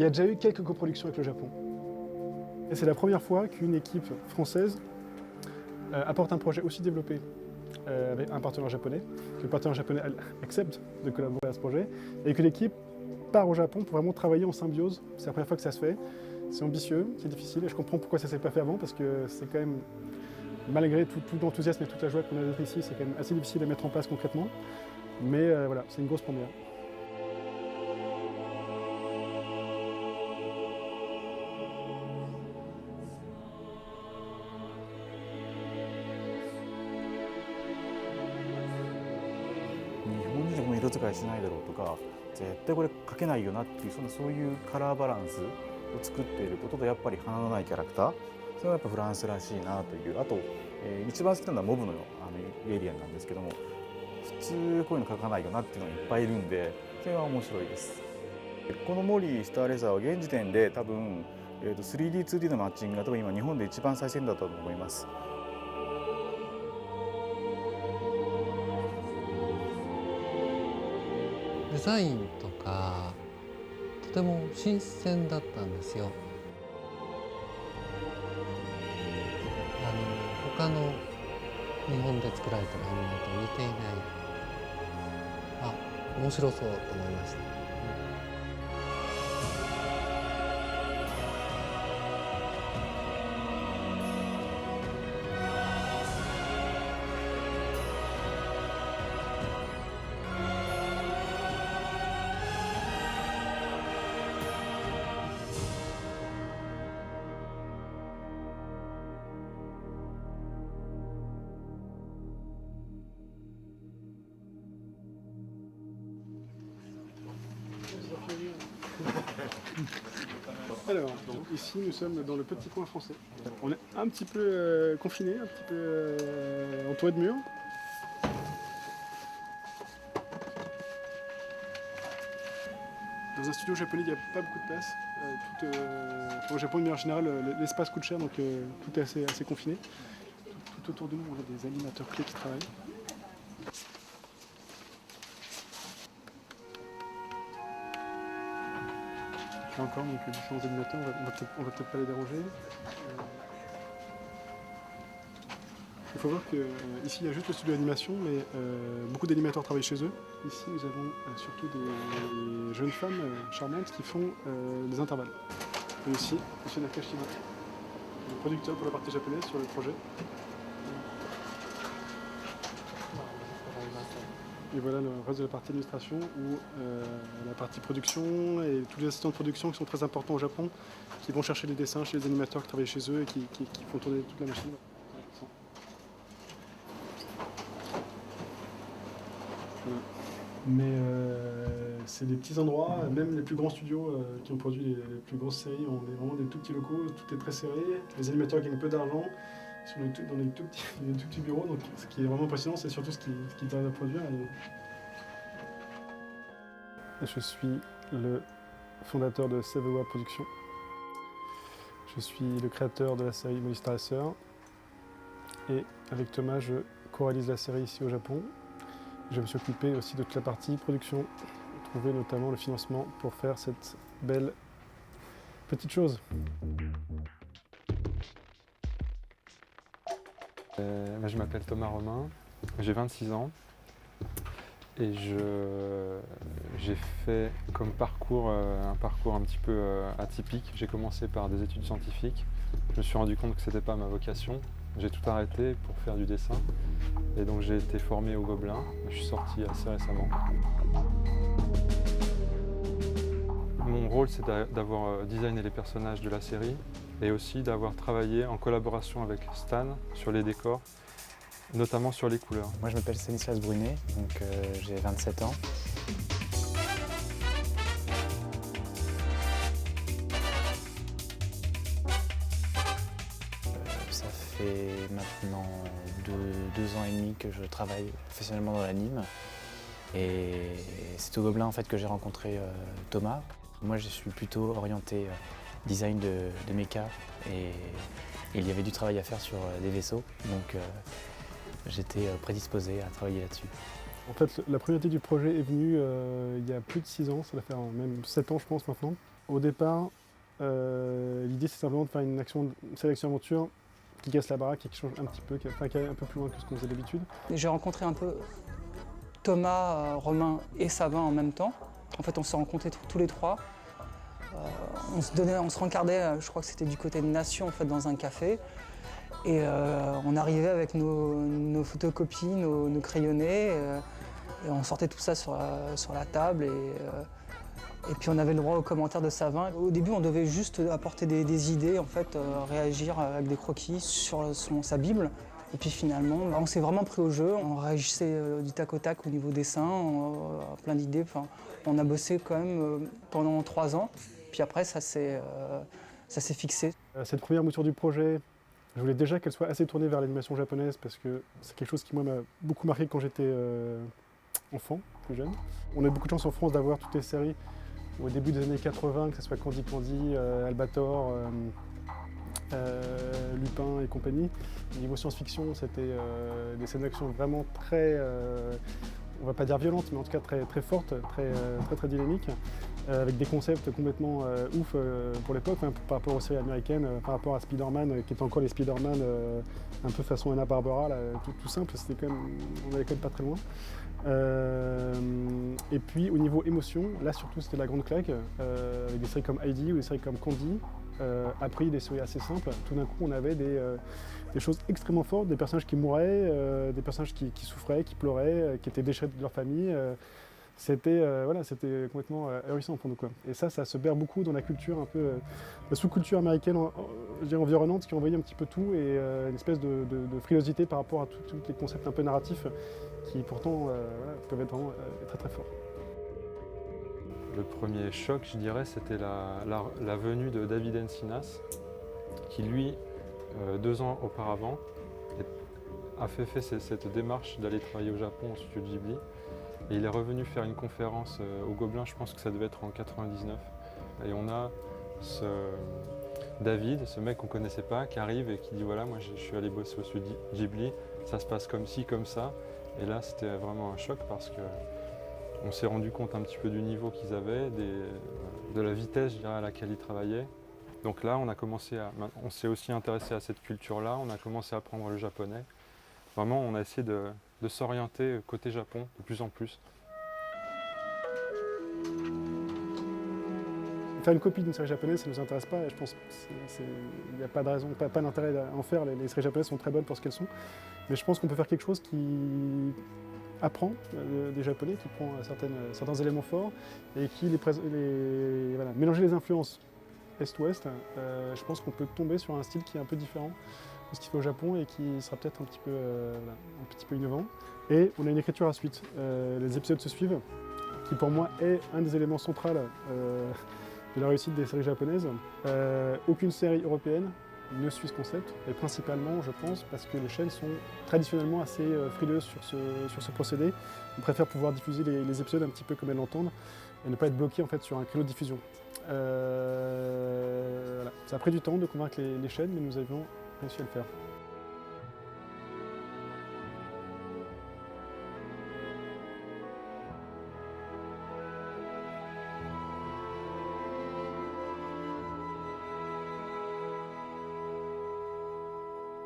y a déjà eu quelques coproductions avec le Japon. Et c'est la première fois qu'une équipe française apporte un projet aussi développé avec un partenaire japonais, que le partenaire japonais accepte de collaborer à ce projet, et que l'équipe part au Japon pour vraiment travailler en symbiose. C'est la première fois que ça se fait. C'est ambitieux, c'est difficile, et je comprends pourquoi ça ne s'est pas fait avant, parce que c'est quand même, malgré tout l'enthousiasme et toute la joie qu'on a d'être ici, c'est quand même assez difficile à mettre en place concrètement. Mais voilà, c'est une grosse première.日本人も色使いしないだろうとか、絶対これ描けないよなっていうそういうカラーバランスを作っていることと、やっぱり花のないキャラクター、それはやっぱフランスらしいなという。あと、一番好きなのはモブのエイリアンなんですけども、普通こういうの描かないよなっていうのがいっぱいいるんで、それは面白いです。このモリー・スターレーザーは現時点で多分、3D、2D のマッチングが多分今日本で一番最先だと思います。デザインとかとても新鮮だったんですよ。他の日本で作られたアニメと似ていない、面白そうと思いました。Alors, ici nous sommes dans le petit coin français. On est un petit peu confiné, un petit peu entouré de murs. Dans un studio japonais, il n'y a pas beaucoup de place. Au Japon, de manière générale, l'espace coûte cher, donc tout est assez confiné. Tout autour de nous, on a des animateurs clés qui travaillent. Là encore, donc différents animateurs, on va peut-être pas les déranger. Il faut voir qu'ici il y a juste le studio d'animation, mais beaucoup d'animateurs travaillent chez eux. Ici nous avons surtout des jeunes femmes charmantes qui font des intervalles. Et aussi M. Nakashima, le producteur pour la partie japonaise sur le projet. Et voilà le reste de la partie administration où la partie production et tous les assistants de production qui sont très importants au Japon, qui vont chercher les dessins chez les animateurs qui travaillent chez eux et qui font tourner toute la machine. Mais c'est des petits endroits, même les plus grands studios qui ont produit les plus grosses séries ont vraiment des tout petits locaux, tout est très serré, les animateurs gagnent peu d'argent, ils sont dans des tout petits bureaux, donc ce qui est vraiment impressionnant, c'est surtout ce qu'ils arrivent à produire. Je suis le fondateur de Sevewa Productions. Je suis le créateur de la série Molly Star Racer. Et avec Thomas, je co-réalise la série ici au Japon. Je me suis occupé aussi de toute la partie production, trouver notamment le financement pour faire cette belle petite chose. Je m'appelle Thomas Romain, j'ai 26 ans et j'ai fait comme parcours un parcours un petit peu atypique. J'ai commencé par des études scientifiques, je me suis rendu compte que ce n'était pas ma vocation, j'ai tout arrêté pour faire du dessin et donc j'ai été formé au Gobelin, je suis sorti assez récemment. Mon rôle c'est d'avoir designé les personnages de la série et aussi d'avoir travaillé en collaboration avec Stan sur les décors, notamment sur les couleurs. Moi je m'appelle Stanislas Brunet, donc j'ai 27 ans. Ça fait maintenant 2 ans et demi que je travaille professionnellement dans l'anime. Et c'est au Gobelin en fait que j'ai rencontré Thomas. Moi je suis plutôt orienté design de méca et il y avait du travail à faire sur des vaisseaux, donc j'étais prédisposé à travailler là-dessus. En fait, la première idée du projet est venue il y a plus de 6 ans, ça doit faire même 7 ans je pense maintenant. Au départ, l'idée c'est simplement de faire une sélection aventure qui casse la baraque et qui change un petit peu, qui est un peu plus loin que ce qu'on faisait d'habitude. J'ai rencontré un peu Thomas, Romain et Sabin en même temps. En fait, on s'est rencontrés tous les trois. On se rencardait, je crois que c'était du côté de Nation, en fait, dans un café. Et on arrivait avec nos photocopies, nos crayonnés, et on sortait tout ça sur la table. Et puis on avait le droit aux commentaires de Sabin. Au début, on devait juste apporter des idées, en fait, réagir avec des croquis sur sa Bible. Et puis finalement, on s'est vraiment pris au jeu. On réagissait du tac au tac au niveau dessin, plein d'idées. Enfin, on a bossé quand même pendant 3 ans. Puis après, ça s'est fixé. Cette première mouture du projet, je voulais déjà qu'elle soit assez tournée vers l'animation japonaise parce que c'est quelque chose qui moi m'a beaucoup marqué quand j'étais enfant, plus jeune. On a beaucoup de chance en France d'avoir toutes les séries au début des années 80, que ce soit Candy Candy, Albator, Lupin et compagnie. Au niveau science-fiction, c'était des scènes d'action vraiment très, on va pas dire violentes, mais en tout cas très, très fortes, très dynamiques, avec des concepts complètement ouf pour l'époque, hein, par rapport aux séries américaines, par rapport à Spider-Man, qui étaient encore les Spider-Man un peu façon Hanna-Barbera, tout simple, c'était quand même, on allait quand même pas très loin. Et puis au niveau émotion, là surtout c'était la grande claque, avec des séries comme Heidi ou des séries comme Candy. Après des séries assez simples, tout d'un coup on avait des choses extrêmement fortes, des personnages qui mouraient, des personnages qui souffraient, qui pleuraient, qui étaient déchirés de leur famille. C'était complètement ahurissant pour nous, quoi. Et ça se perd beaucoup dans la culture un peu, la sous-culture américaine je dirais environnante qui envoyait un petit peu tout et une espèce de frilosité par rapport à tous les concepts un peu narratifs qui pourtant peuvent être vraiment très très forts. Le premier choc, je dirais, c'était la venue de David Encinas, qui lui, 2 ans auparavant, a fait cette démarche d'aller travailler au Japon au studio Ghibli. Et il est revenu faire une conférence au Gobelin, je pense que ça devait être en 99. Et on a David, ce mec qu'on ne connaissait pas, qui arrive et qui dit voilà, moi je suis allé bosser au studio Ghibli, ça se passe comme ci, comme ça. Et là, c'était vraiment un choc parce que on s'est rendu compte un petit peu du niveau qu'ils avaient, de la vitesse, je dirais, à laquelle ils travaillaient. Donc là, on s'est aussi intéressé à cette culture-là, on a commencé à apprendre le japonais. Vraiment, on a essayé de s'orienter côté Japon de plus en plus. Faire une copie d'une série japonaise, ça ne nous intéresse pas et je pense qu'il n'y a pas de raison, pas d'intérêt à en faire. Les séries japonaises sont très bonnes pour ce qu'elles sont. Mais je pense qu'on peut faire quelque chose qui apprend des Japonais, qui prend certains éléments forts et qui mélanger les influences Est-Ouest. Je pense qu'on peut tomber sur un style qui est un peu différent de ce qu'il fait au Japon et qui sera peut-être un petit peu innovant. Et on a une écriture à suite. Les épisodes se suivent, qui pour moi est un des éléments centraux de la réussite des séries japonaises. Aucune série européenne ne suit ce concept, et principalement, je pense, parce que les chaînes sont traditionnellement assez frileuses sur ce procédé. On préfère pouvoir diffuser les épisodes un petit peu comme elles l'entendent, et ne pas être bloqué en fait, sur un créneau de diffusion. Voilà. Ça a pris du temps de convaincre les chaînes, mais nous avions réussi à le faire.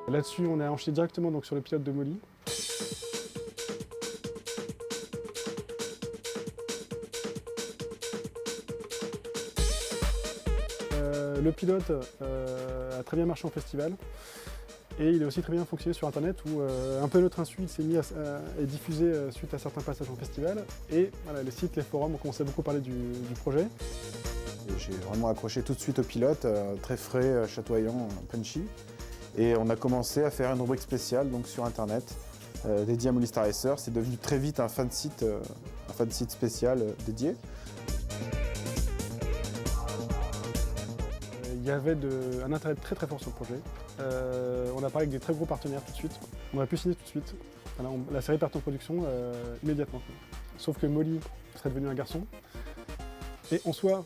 Là-dessus, on a enchaîné directement donc, sur le pilote de Molly. Le pilote a très bien marché en festival et il a aussi très bien fonctionné sur internet où un peu notre insu il s'est mis à être diffusé suite à certains passages en festival et voilà, les sites, les forums ont commencé à beaucoup parler du projet. J'ai vraiment accroché tout de suite au pilote, très frais, chatoyant, punchy. Et on a commencé à faire une rubrique spéciale donc, sur internet dédiée à Molly Star Racer. C'est devenu très vite un fan site spécial dédié. Il y avait un intérêt très très fort sur le projet. On a parlé avec des très gros partenaires tout de suite. On a pu signer tout de suite. Voilà, la série part en production immédiatement. Sauf que Molly serait devenu un garçon. Et en soi,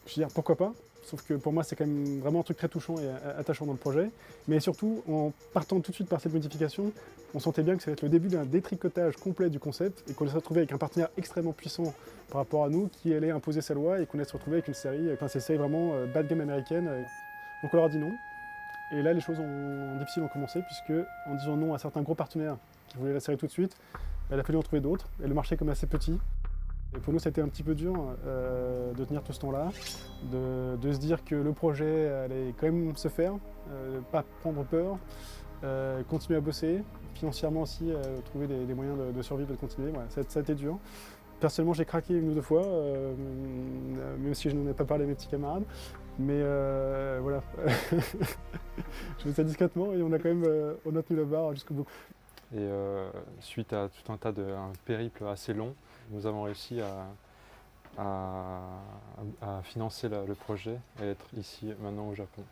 je veux dire pourquoi pas. Sauf que pour moi, c'est quand même vraiment un truc très touchant et attachant dans le projet. Mais surtout, en partant tout de suite par cette modification, on sentait bien que ça allait être le début d'un détricotage complet du concept et qu'on allait se retrouver avec un partenaire extrêmement puissant par rapport à nous qui allait imposer sa loi et qu'on allait se retrouver avec une série, ces séries vraiment bad game américaine. Donc on leur a dit non. Et là, les choses difficiles ont commencé puisque en disant non à certains gros partenaires qui voulaient la série tout de suite, il a fallu en trouver d'autres. Et le marché est comme assez petit. Et pour nous, c'était un petit peu dur de tenir tout ce temps-là, de se dire que le projet allait quand même se faire, pas prendre peur, continuer à bosser, financièrement aussi, trouver des moyens de survivre et de continuer. Voilà, ça a été dur. Personnellement, j'ai craqué une ou deux fois, même si je n'en ai pas parlé à mes petits camarades. Mais voilà, je fais ça discrètement et on a quand même on a tenu la barre jusqu'au bout. Et suite à tout un périple assez long, nous avons réussi à financer le projet et être ici maintenant au Japon.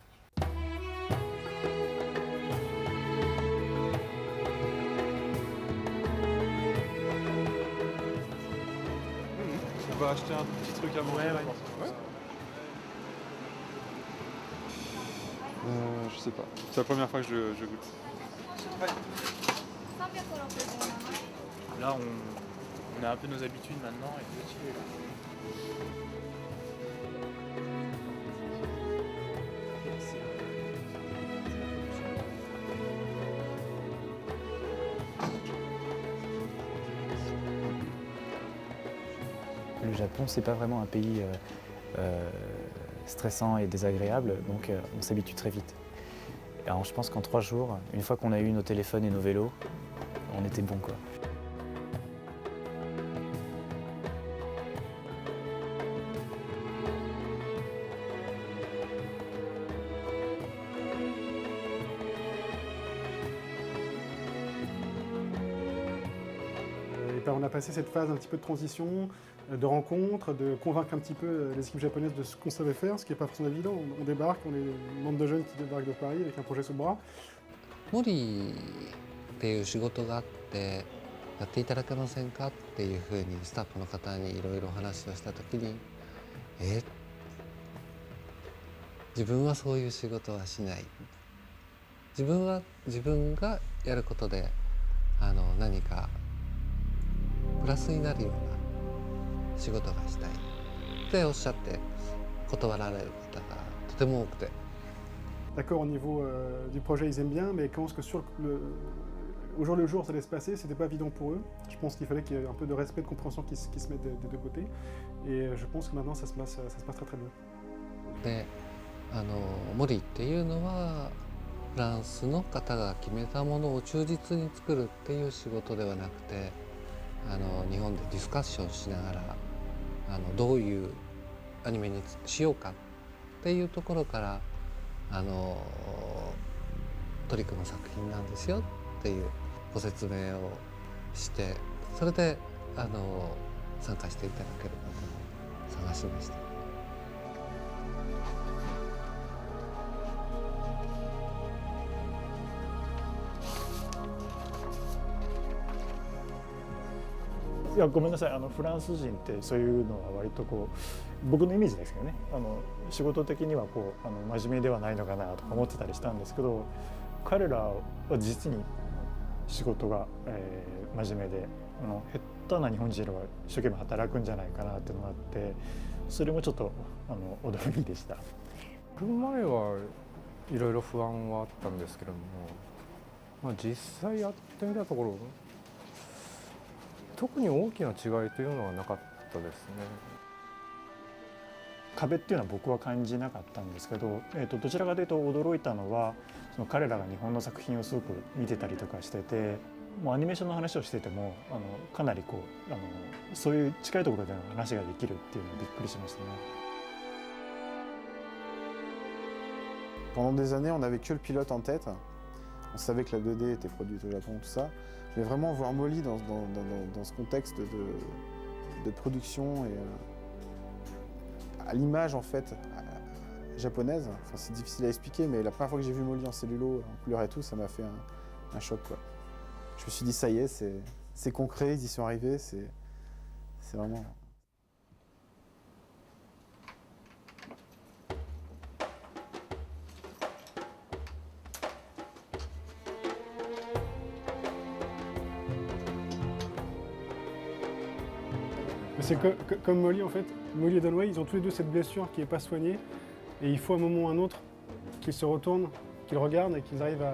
On va acheter un petit truc à manger. Je sais pas. C'est la première fois que je goûte. Là, on a un peu nos habitudes maintenant et tout est là. Le Japon, c'est pas vraiment un pays stressant et désagréable, donc on s'habitue très vite. Alors, je pense qu'en 3 jours, une fois qu'on a eu nos téléphones et nos vélos, on était bon quoi. On a passé cette phase un petit peu de transition, de rencontre, de convaincre un petit peu les équipes japonaises de ce qu'on savait faire, ce qui n'est pas forcément évident. On débarque, on est une bande de jeunes qui débarquent de Paris avec un projet sous le bras. モリっていう仕事があってやっていただけませんかっていうふうにスタッフの方にいろいろ話をした時に自分はそういう仕事はしない。自分がやることで何かプラスになるような仕事がしたいっておっしゃって断られる方がとても多くて。D'accord, au niveau du projet, ils aiment bien, mais quand au jour le jour, ça allait se passer, c'était pas évident pour eux. Je pense qu'il fallait qu'il y ait un peu de respect, de compréhension qui se mette des deux côtés. Et je pense que maintenant, ça se passe très très bien. で、モリっていうのはフランスの方が決めたものを忠実に作るっていう仕事ではなくて、日本でディスカッションしながらどういうアニメにしようかっていうところから取り組む作品なんですよっていうご説明をして、それで参加していただける方を探しました。いやごめんなさいフランス人ってそういうのは割とこう僕のイメージですけどね仕事的にはこう真面目ではないのかなとか思ってたりしたんですけど彼らは実に仕事が、真面目で下手な日本人よりは一生懸命働くんじゃないかなっていうのがあってそれもちょっと驚きでした。来る前はいろいろ不安はあったんですけれども、実際やってみたところ特に大きな違いというのはなかったですね。壁っていうのは僕は感じなかったんですけど、どちらかというと驚いたのはその彼らが日本の作品をすごく見てたりとかしてて、もうアニメーションの話をしててもかなりこうそういう近いところでの話ができるっていうのはびっくりしましたね。Pendant des années, on n'avait que le pilote en tête. On savait que la 2D était produite au Japon, tout ça. Mais vraiment voir Molly dans ce contexte de production et à l'image en fait japonaise, enfin, c'est difficile à expliquer, mais la première fois que j'ai vu Molly en cellulo, en couleur et tout, ça m'a fait un choc quoi. Je me suis dit ça y est, c'est concret, ils y sont arrivés, c'est vraiment... Mais c'est comme Molly en fait. Molly et Dunway, ils ont tous les deux cette blessure qui n'est pas soignée. Et il faut à un moment ou à un autre qu'ils se retournent, qu'ils regardent et qu'ils arrivent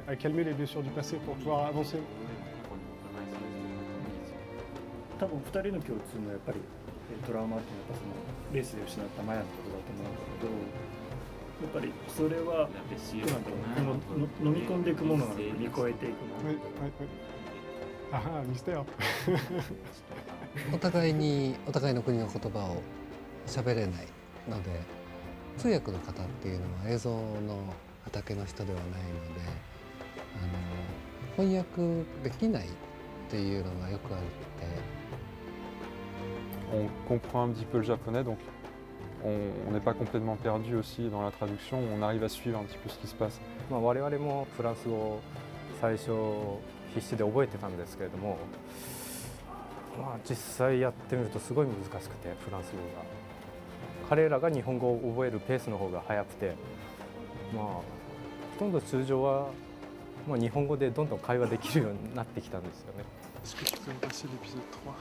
à calmer les blessures du passé pour pouvoir avancer. 多分2人の共通のやっぱりトラウマっていうのはやっぱそのレースで失ったマヤのことだと思うんだけど、やっぱりそれはどうなんだろう、この飲み込んでいくものが乗り越えていくもの。Oui, oui, oui. Ah ah, mystère. お互いの国の言葉を喋れないので、通訳の方っていうのは映像の畑の人ではないので、翻訳できないっていうのがよくあるって。On comprend un petit peu le japonais, donc on n'est pas complètement perdu aussi dans la traduction, on arrive à suivre un petit peu ce qui se passe. 我々もフランス語を最初必死で覚えてたんですけれども、実際やってみるとすごい難しくて、フランス語が彼らが日本語を覚えるペースの方が速くて、ほとんど通常はもう日本語でどんどん会話できるようになってきたんですよね。 Est-ce que tu peux me passer l'épisode 3?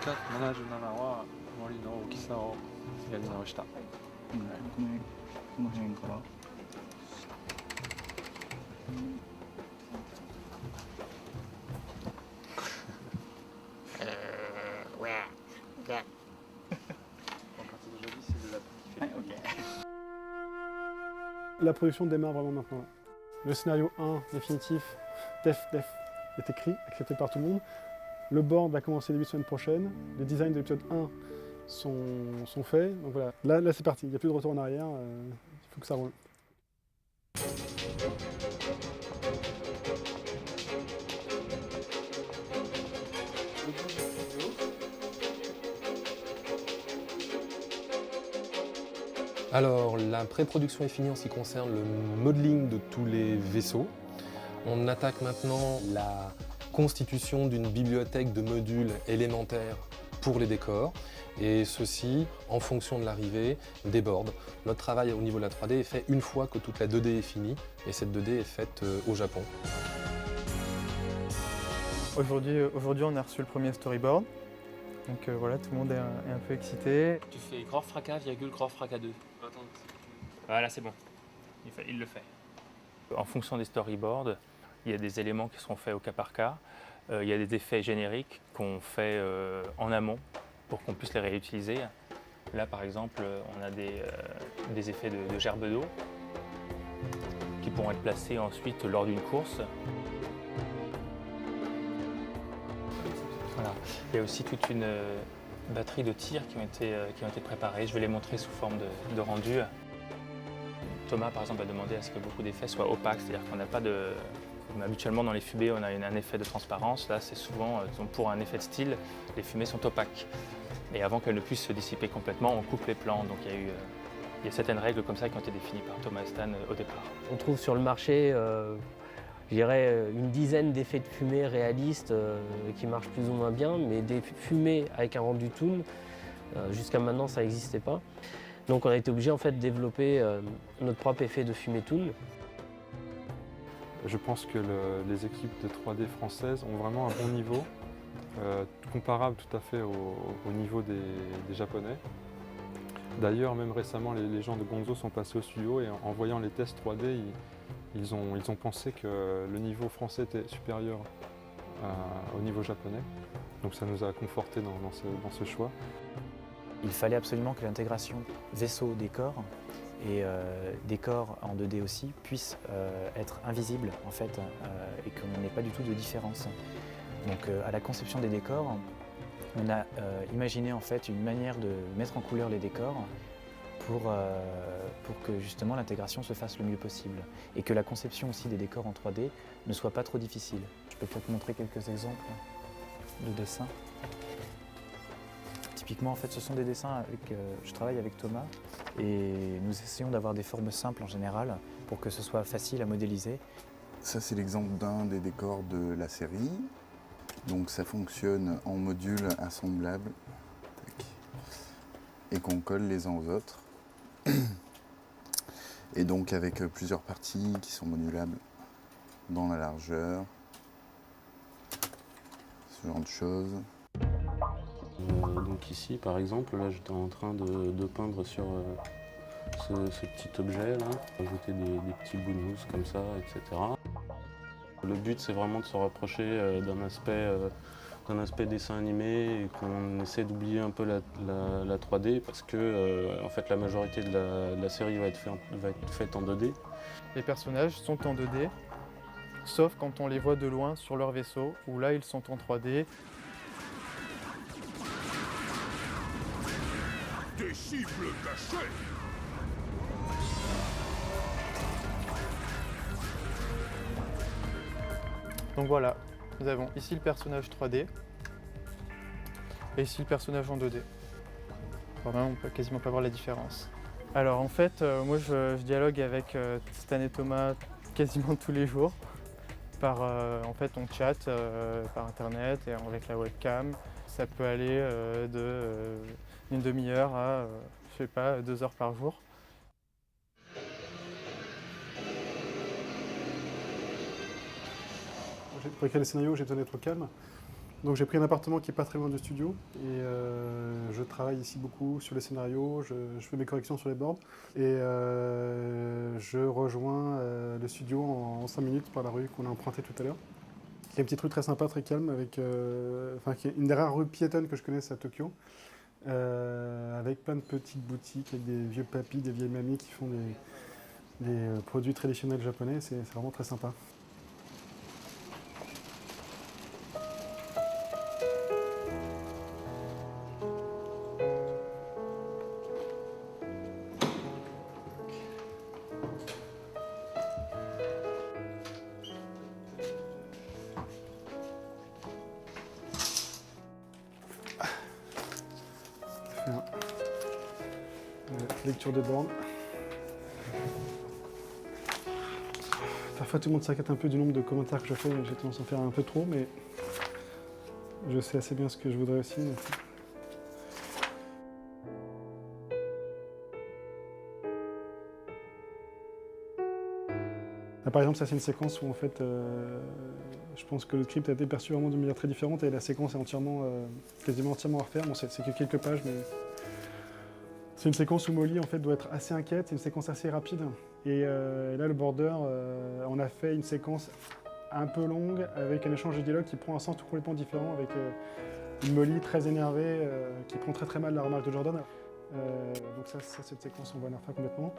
77は森の大きさをやり直した。この辺から。La production démarre vraiment maintenant. Le scénario 1 définitif, def, est écrit, accepté par tout le monde. Le board va commencer début de semaine prochaine. Les designs de l'épisode 1 sont faits. Donc voilà, là c'est parti, il n'y a plus de retour en arrière, il faut que ça roule. Alors, la pré-production est finie en ce qui concerne le modeling de tous les vaisseaux. On attaque maintenant la constitution d'une bibliothèque de modules élémentaires pour les décors, et ceci en fonction de l'arrivée des boards. Notre travail au niveau de la 3D est fait une fois que toute la 2D est finie, et cette 2D est faite au Japon. Aujourd'hui, on a reçu le premier storyboard. Donc voilà, tout le monde est un peu excité. Tu fais grand fracas, grand fracas 2. Voilà, c'est bon. Il le fait. En fonction des storyboards, il y a des éléments qui seront faits au cas par cas. Il y a des effets génériques qu'on fait en amont pour qu'on puisse les réutiliser. Là, par exemple, on a des effets de gerbe d'eau qui pourront être placés ensuite lors d'une course. Voilà. Il y a aussi toute une batterie de tirs qui ont été préparés. Je vais les montrer sous forme de rendu. Thomas, par exemple, a demandé à ce que beaucoup d'effets soient opaques, c'est-à-dire qu'on n'a pas de... Habituellement, dans les fumées, on a un effet de transparence. Là, c'est souvent, pour un effet de style, les fumées sont opaques. Et avant qu'elles ne puissent se dissiper complètement, on coupe les plans. Donc il y a certaines règles comme ça qui ont été définies par Thomas et Stan au départ. On trouve sur le marché, je dirais, une dizaine d'effets de fumée réalistes qui marchent plus ou moins bien, mais des fumées avec un rendu toon, jusqu'à maintenant, ça n'existait pas. Donc on a été obligé en fait de développer notre propre effet de fumée toon. Je pense que les équipes de 3D françaises ont vraiment un bon niveau, comparable tout à fait au niveau des Japonais. D'ailleurs, même récemment, les gens de Gonzo sont passés au studio et en voyant les tests 3D, ils ont pensé que le niveau français était supérieur au niveau japonais. Donc ça nous a conforté dans ce choix. Il fallait absolument que l'intégration vaisseau-décor et décor en 2D aussi puisse être invisible en fait et qu'on n'ait pas du tout de différence. Donc à la conception des décors, on a imaginé en fait une manière de mettre en couleur les décors pour que justement l'intégration se fasse le mieux possible et que la conception aussi des décors en 3D ne soit pas trop difficile. Je peux peut-être montrer quelques exemples de dessins. Typiquement, en fait, ce sont des dessins je travaille avec Thomas et nous essayons d'avoir des formes simples en général pour que ce soit facile à modéliser. Ça, c'est l'exemple d'un des décors de la série. Donc ça fonctionne en modules assemblables et qu'on colle les uns aux autres. Et donc avec plusieurs parties qui sont modulables dans la largeur ce genre de choses. Donc ici, par exemple, là j'étais en train de peindre sur ce petit objet là, ajouter des petits bouts de mousse comme ça, etc. Le but c'est vraiment de se rapprocher d'un aspect dessin animé et qu'on essaie d'oublier un peu la 3D parce que en fait la majorité de la série va être faite en 2D. Les personnages sont en 2D, sauf quand on les voit de loin sur leur vaisseau, où là ils sont en 3D. Des cibles cachées! Donc voilà, nous avons ici le personnage 3D et ici le personnage en 2D. Vraiment, on peut quasiment pas voir la différence. Alors en fait, moi je dialogue avec Stan et Thomas quasiment tous les jours. En fait, on chatte par internet et avec la webcam. Ça peut aller d'une demi-heure à, je sais pas, 2 heures par jour. Pour écrire les scénarios, j'ai besoin d'être au calme. Donc j'ai pris un appartement qui est pas très loin du studio et je travaille ici beaucoup sur les scénarios, je fais mes corrections sur les boards et je rejoins le studio en 5 minutes par la rue qu'on a empruntée tout à l'heure. Il y a une petite rue très sympa, très calme, avec qui est une des rares rues piétonnes que je connaisse à Tokyo, avec plein de petites boutiques, avec des vieux papis, des vieilles mamies qui font des produits traditionnels japonais, c'est vraiment très sympa. Lecture de bornes. Parfois tout le monde s'inquiète un peu du nombre de commentaires que je fais, j'ai tendance à en faire un peu trop, mais je sais assez bien ce que je voudrais aussi. Là, par exemple, ça c'est une séquence où en fait, je pense que le script a été perçu vraiment d'une manière très différente et la séquence est quasiment entièrement à refaire. Bon, c'est que quelques pages, mais c'est une séquence où Molly en fait doit être assez inquiète, c'est une séquence assez rapide. Et là, le border, on a fait une séquence un peu longue avec un échange de dialogue qui prend un sens tout complètement différent, avec une Molly très énervée qui prend très mal la remarque de Jordan. Donc ça, cette séquence, on va la refaire complètement.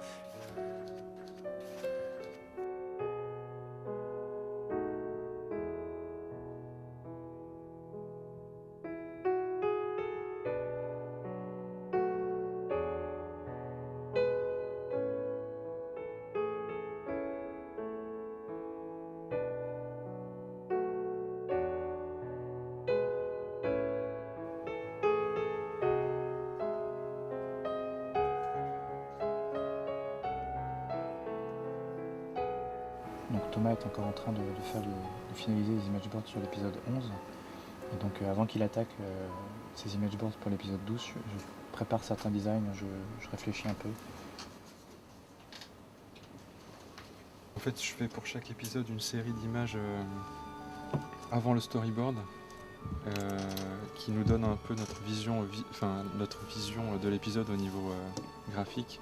Donc Thomas est encore en train de finaliser les image boards sur l'épisode 11. Et donc avant qu'il attaque ces image boards pour l'épisode 12, je prépare certains designs, je réfléchis un peu. En fait, je fais pour chaque épisode une série d'images avant le storyboard qui nous donne un peu notre vision de l'épisode au niveau graphique,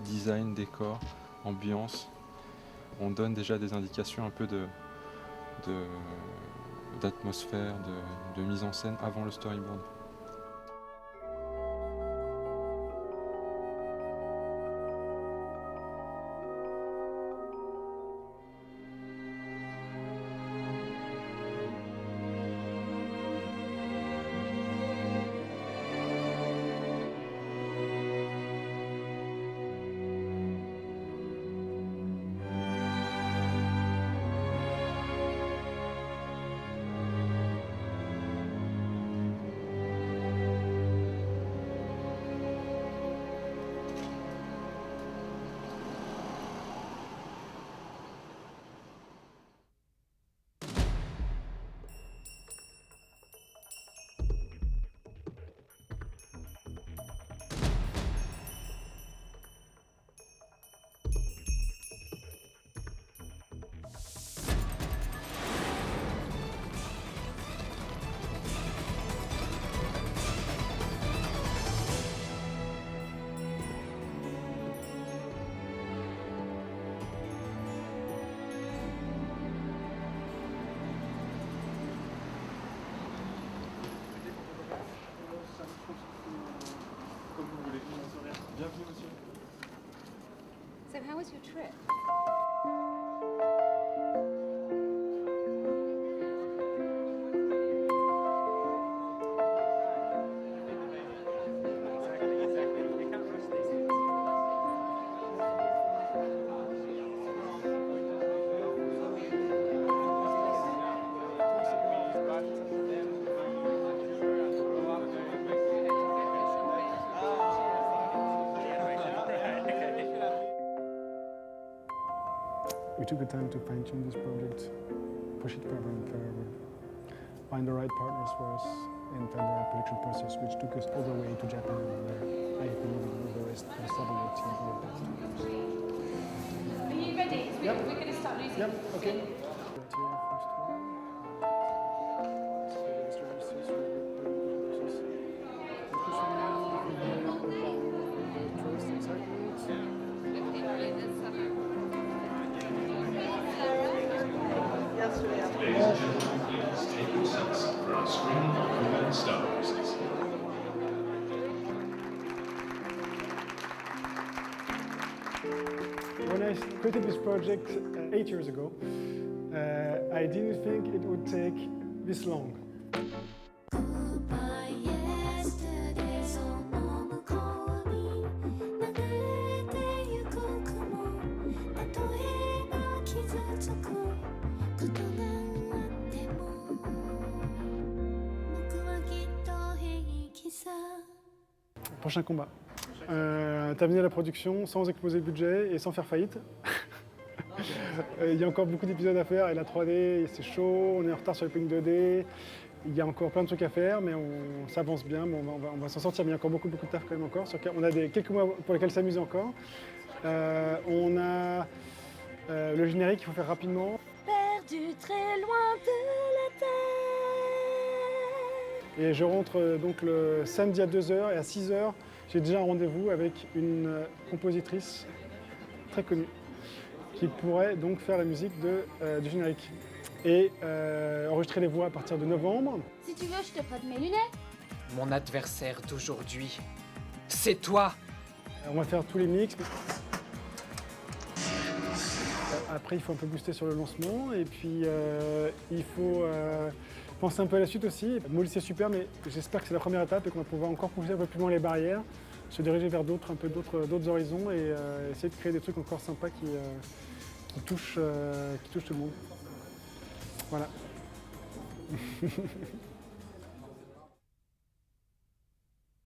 design, décor, ambiance. On donne déjà des indications un peu d'atmosphère, de mise en scène avant le storyboard. was your trip? We took the time to fine-tune this project, push it further and further, find the right partners for us, and find the right production process, which took us all the way to Japan, where I believe the rest for 7 or 8 years. Are you ready? We're going to start losing. Yep, okay. Ladies and gentlemen, please take your seats for our screening of Women Stars. When I created this project 8 years ago, I didn't think it would take this long. Prochain combat. Terminer la production sans exploser le budget et sans faire faillite. Il y a encore beaucoup d'épisodes à faire et la 3D c'est chaud, on est en retard sur les pings 2D. Il y a encore plein de trucs à faire mais on s'avance bien, mais on va s'en sortir. Mais il y a encore beaucoup de taf quand même encore. On a quelques mois pour lesquels s'amuser encore. On a le générique qu'il faut faire rapidement. Perdu très loin de la terre. Et je rentre donc le samedi à 2h et à 6h, j'ai déjà un rendez-vous avec une compositrice très connue qui pourrait donc faire la musique du générique et enregistrer les voix à partir de novembre. Si tu veux, je te prête mes lunettes. Mon adversaire d'aujourd'hui, c'est toi. On va faire tous les mix. Après, il faut un peu booster sur le lancement et puis il faut penser un peu à la suite aussi. Molly, c'est super, mais j'espère que c'est la première étape et qu'on va pouvoir encore pousser un peu plus loin les barrières, se diriger vers d'autres horizons et essayer de créer des trucs encore sympas qui touchent tout le monde. Voilà.